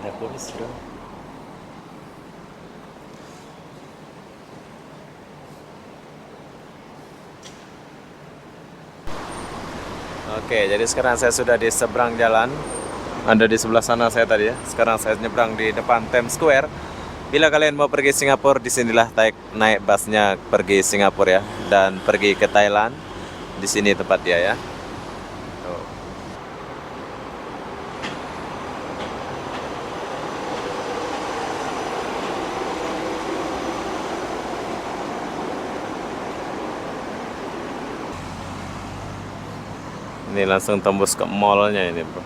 Ada polis, bro. Oke, jadi sekarang saya sudah di seberang jalan. Ada di sebelah sana saya tadi ya. Sekarang saya nyebrang di depan Times Square. Bila kalian mau pergi Singapura, disinilah naik busnya pergi Singapura ya. Dan pergi ke Thailand. Di sini tempat dia ya. Tuh. Ini langsung tembus ke mallnya ini, bro.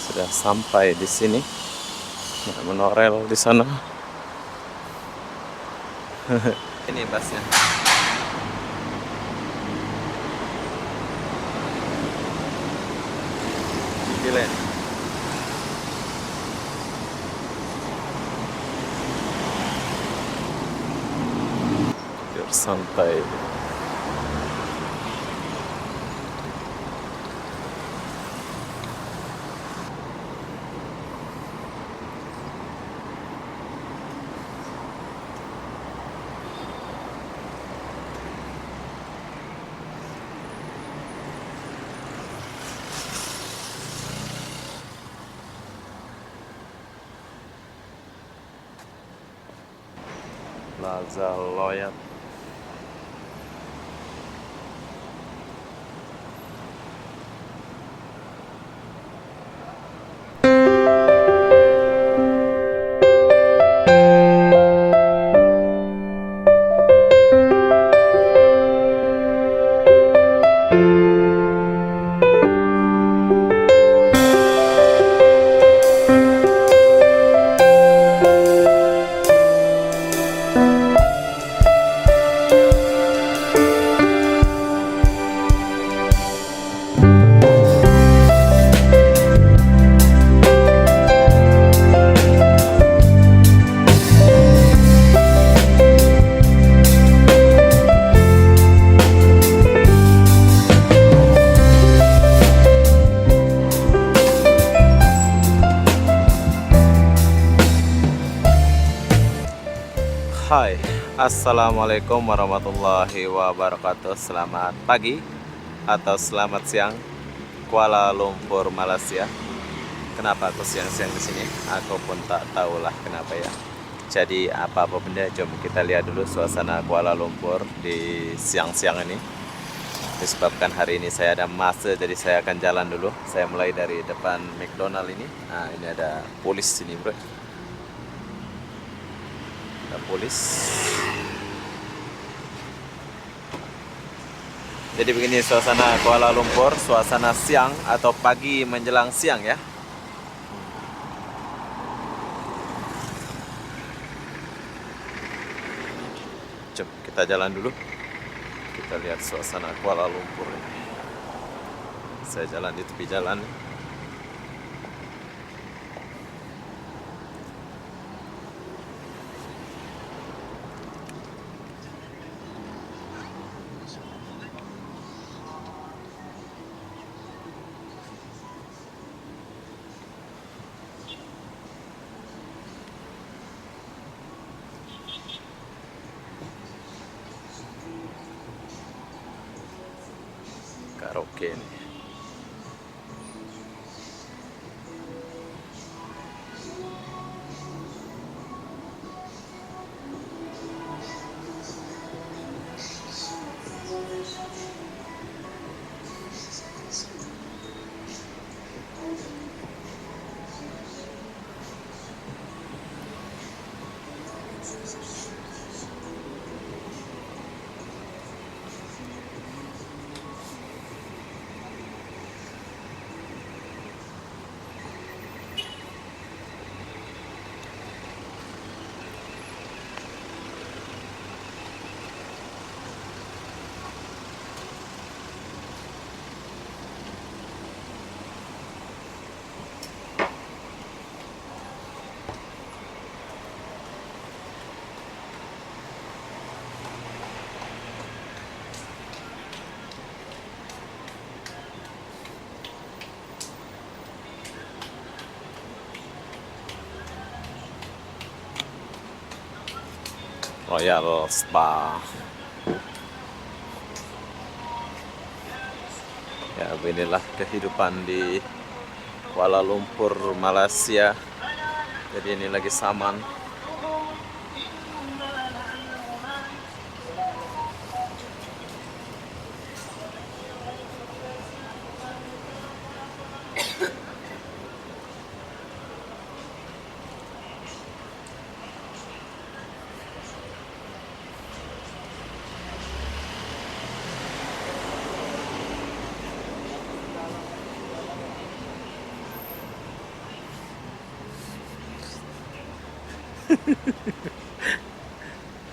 Sudah sampai di sini. Nah, monorail di sana. Ini busnya. Gila ya. Biar santai. Plaza Loyat. Hai, assalamualaikum warahmatullahi wabarakatuh. Selamat pagi atau selamat siang, Kuala Lumpur, Malaysia. Kenapa aku siang-siang di sini? Aku pun tak tahulah kenapa ya. Jadi apa benda? Jom kita lihat dulu suasana Kuala Lumpur di siang-siang ini. Disebabkan hari ini saya ada masa, jadi saya akan jalan dulu. Saya mulai dari depan McDonald ini. Nah, ini ada polis sini, bro. Polis. Jadi begini suasana Kuala Lumpur, suasana siang atau pagi menjelang siang ya. Jom kita jalan dulu. Kita lihat suasana Kuala Lumpur ini. Saya jalan di tepi jalan. Karaoke nih. Royal Spa. Ya, beginilah kehidupan di Kuala Lumpur, Malaysia. Jadi ini lagi saman.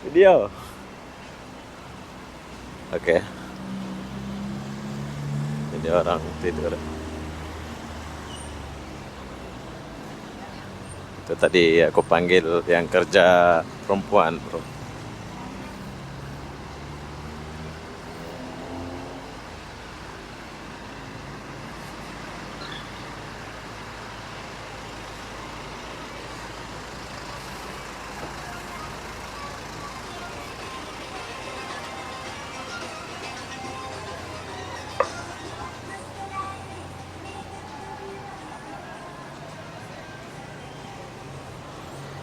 Video. Oke. Ini orang tidur. Itu tadi aku panggil yang kerja perempuan, bro.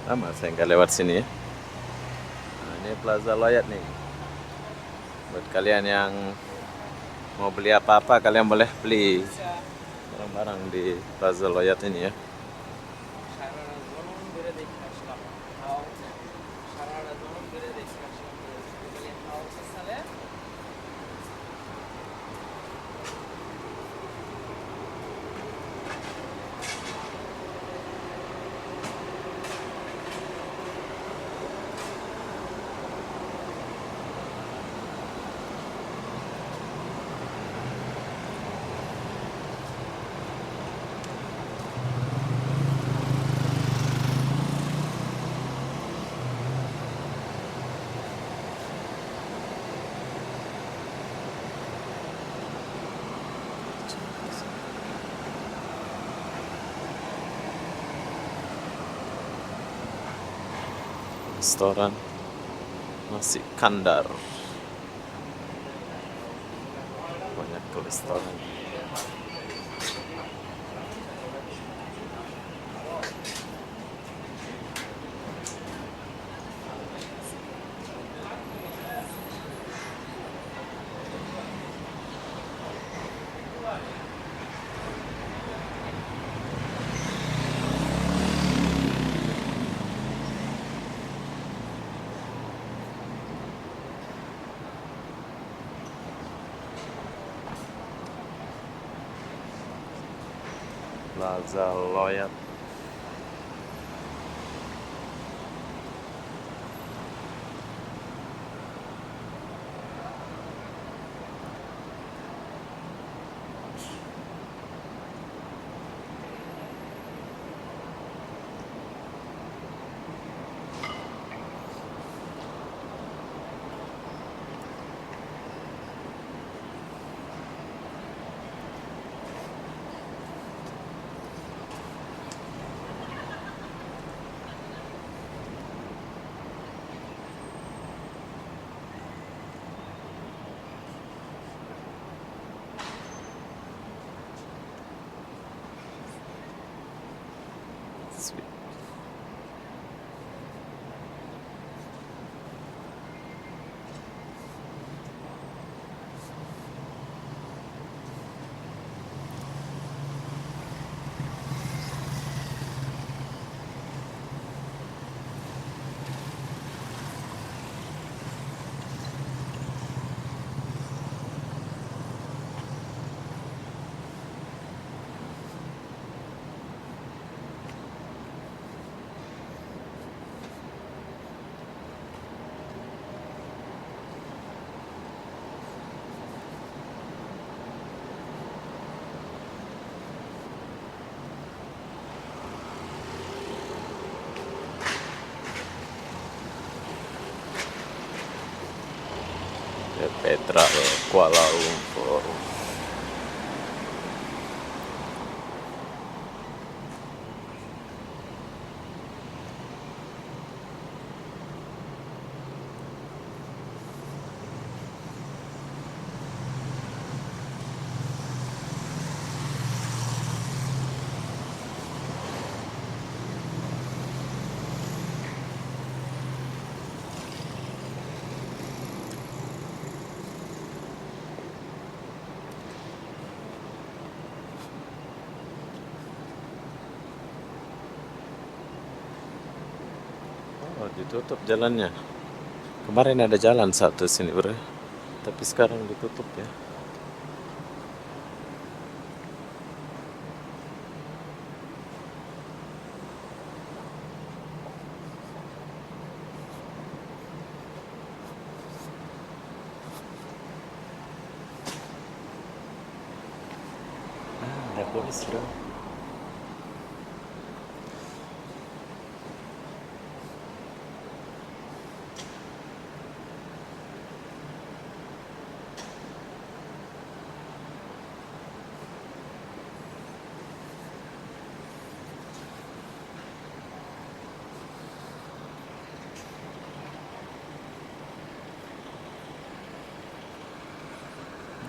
Lama saya nggak lewat sini ya. Nah, ini Plaza Loyat nih. Buat kalian yang mau beli apa-apa, kalian boleh beli barang-barang di Plaza Loyat ini ya. Restoran nasi kandar, banyak restoran. Plaza Loyat. Sweet. Petra Kuala Lumpur. ditutup jalannya. Kemarin ada jalan satu sini bro, tapi sekarang ditutup ya. Ada polisi bro.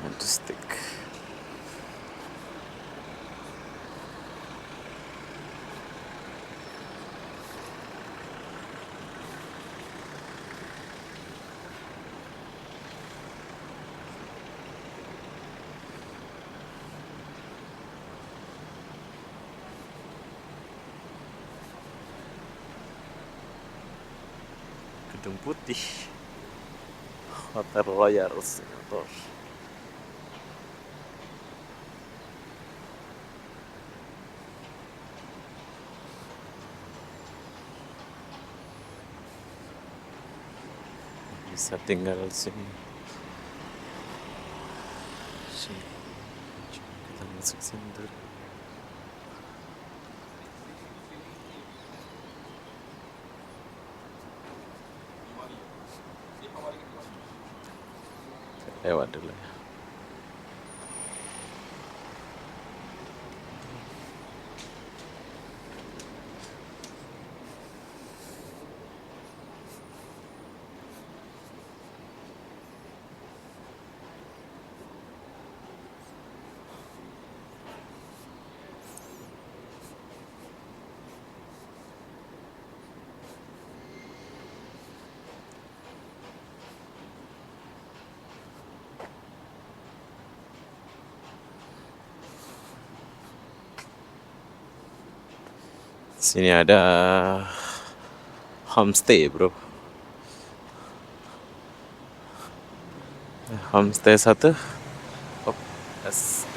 Ada stick. Gedung Putih, Hotel Royal Singapore. Bisa tinggal di sini. Sini. Kita masuk sini dulu. Lewat dulu ya. Sini ada homestay bro. Homestay satu. Oh, S.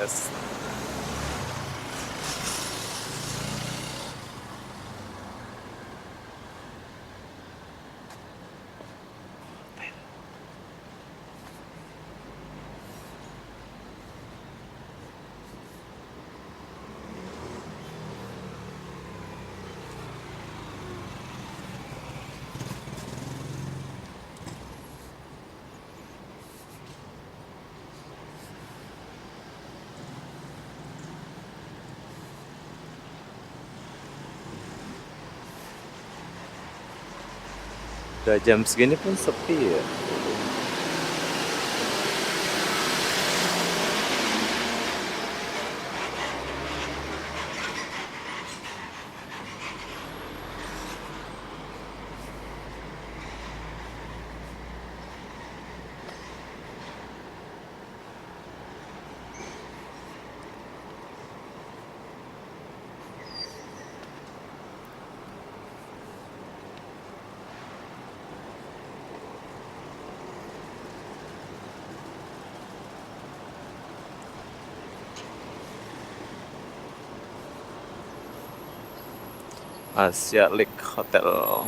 Udah jam segini pun sepi ya. Asia Lake Hotel.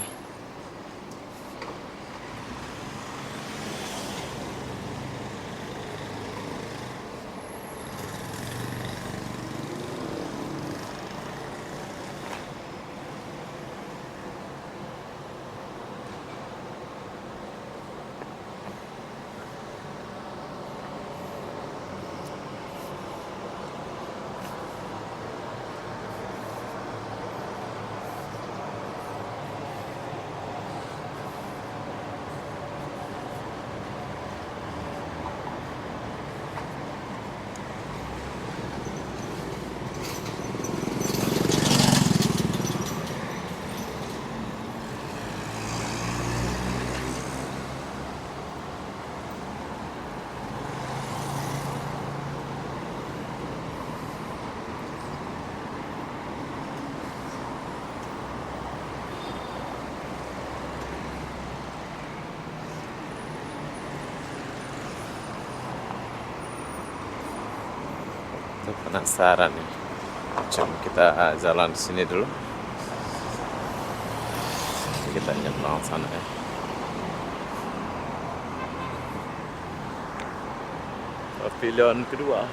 Tuh penasaran nih. Coba kita jalan di sini dulu. Kita nyebrang sana ya. Pavilion kedua.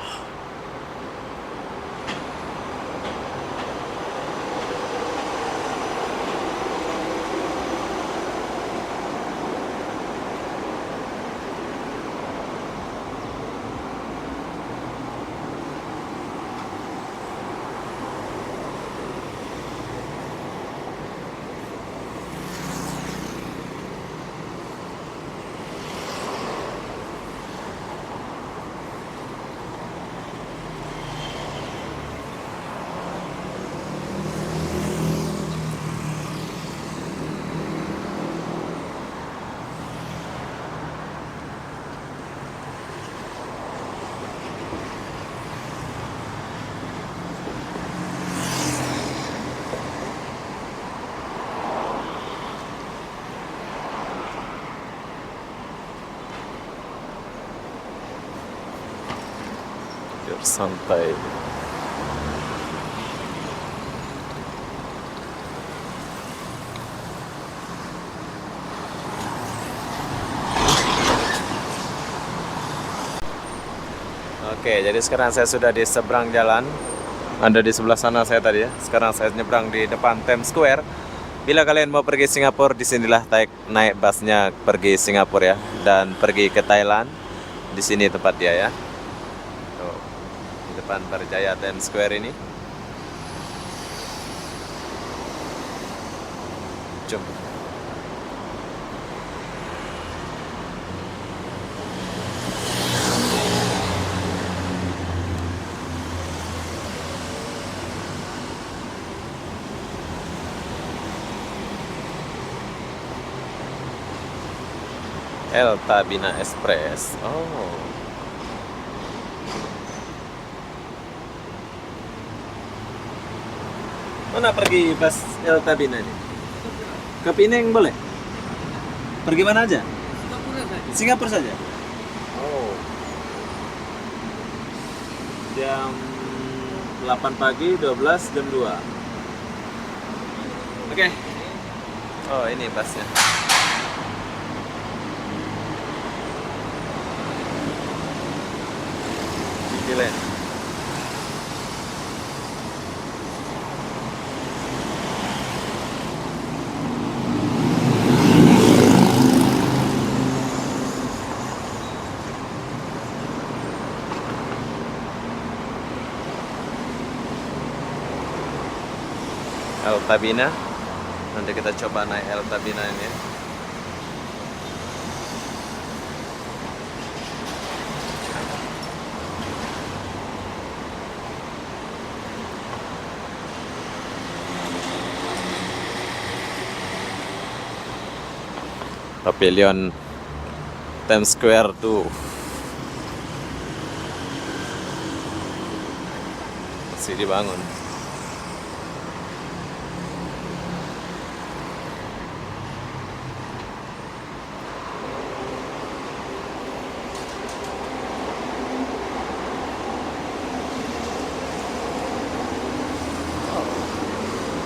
Biar santai. Oke, jadi sekarang saya sudah di seberang jalan. Ada di sebelah sana saya tadi ya. Sekarang saya nyebrang di depan Times Square. Bila kalian mau pergi Singapura, disinilah naik busnya pergi Singapura ya, dan pergi ke Thailand. Di sini tempat dia ya. Tuh, di depan Berjaya Times Square ini. Jom. El Tabina Express. Oh. Mana pergi bus El Tabina ini? Ke Penang boleh? Pergi mana aja? Singapura saja. Oh. Jam 8 pagi, 12, jam 2. Oke. Oh, ini busnya. Gila. El Tabina. Nanti kita coba naik El Tabina ini ya. Pavilion Times Square tuh masih dibangun.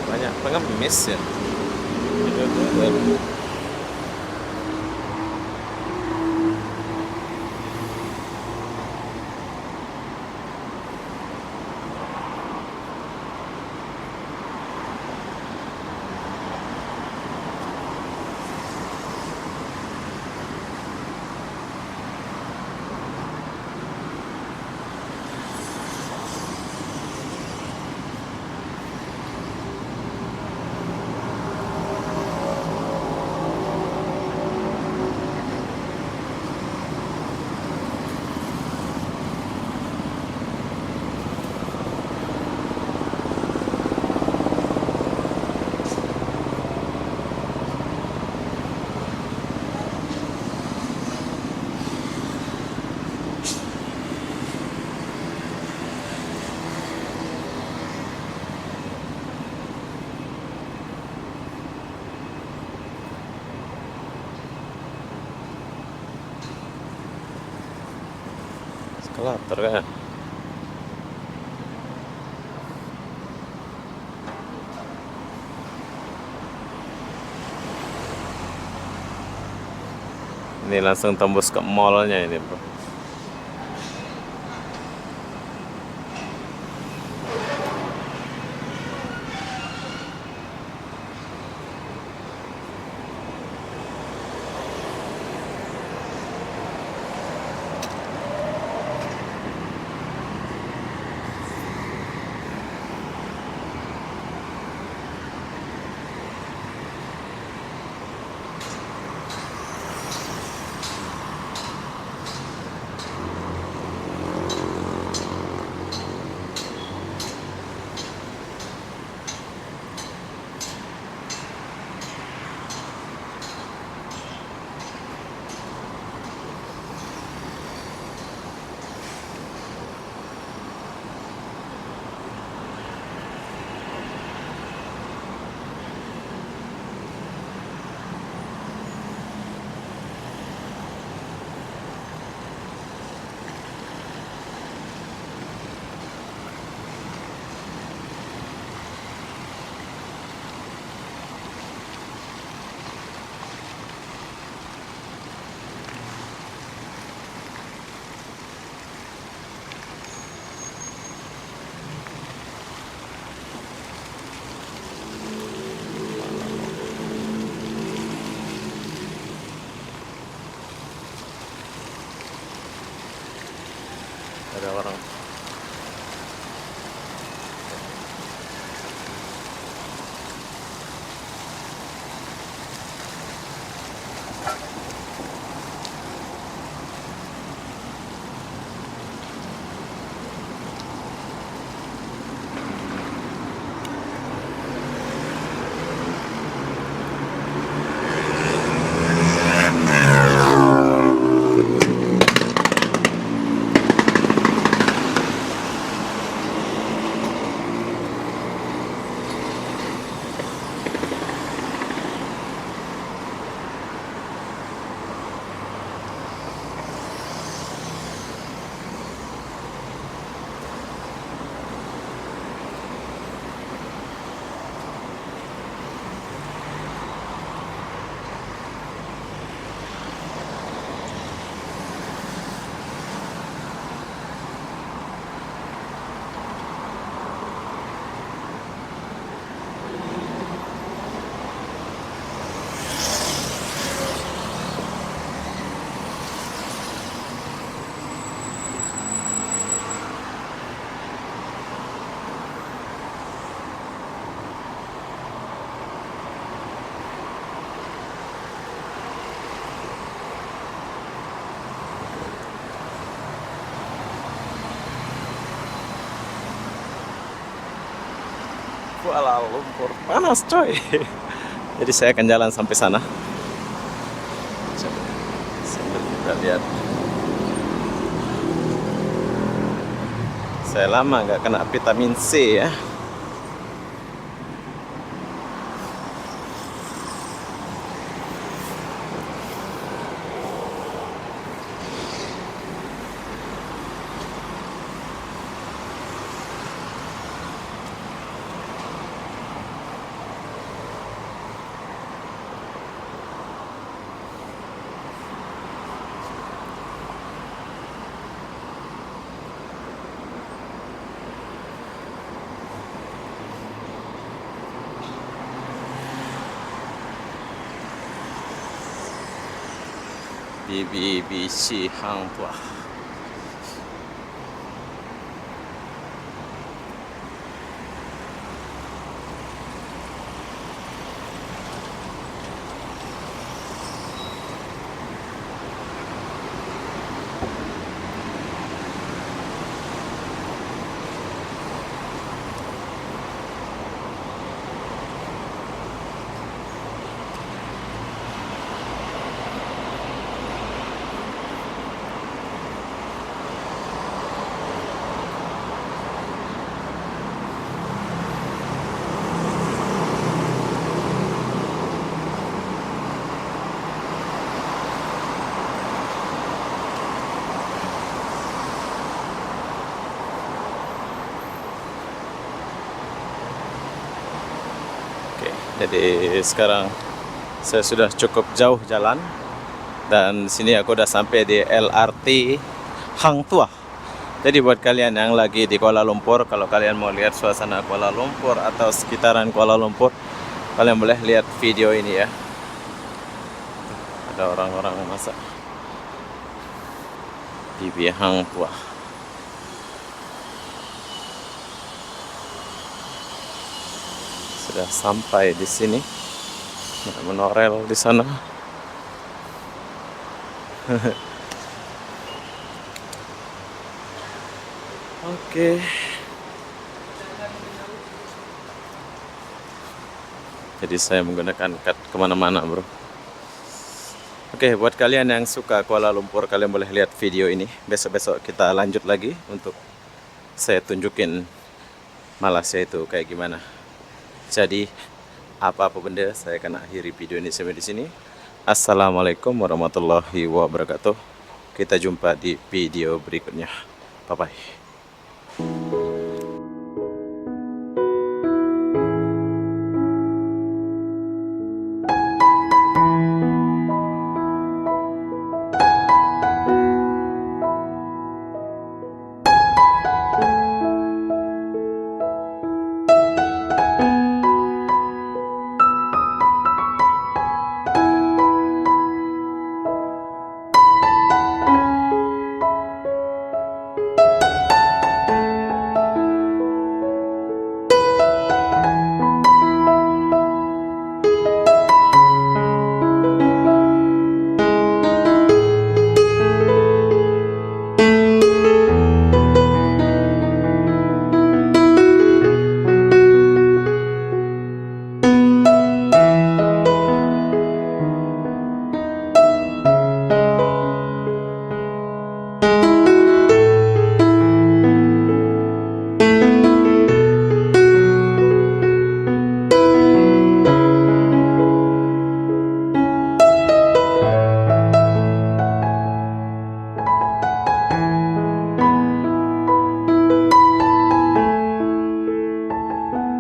Banyak pengemis ya. Eskalator kan. Ini langsung tembus ke mallnya ini, bro. Ada orang. Kuala Lumpur panas coy. Jadi saya akan jalan sampai sana. Sambil kita lihat. Saya lama nggak kena vitamin C ya. BBC Hangtua. Jadi sekarang saya sudah cukup jauh jalan Dan sini aku udah sampai di LRT Hang Tuah. Jadi buat kalian yang lagi di Kuala Lumpur, kalau kalian mau lihat suasana Kuala Lumpur atau sekitaran Kuala Lumpur, kalian boleh lihat video ini ya. Ada orang-orang masak di Hang Tuah. Sudah sampai di sini. Monorel di sana. Oke. Jadi saya menggunakan kad kemana-mana bro. Oke, buat kalian yang suka Kuala Lumpur, kalian boleh lihat video ini. Besok-besok kita lanjut lagi untuk saya tunjukin Malaysia itu kayak gimana. Jadi apa-apa benda, saya akan akhiri video ini sampai di sini. Assalamualaikum warahmatullahi wabarakatuh. Kita jumpa di video berikutnya. Bye bye.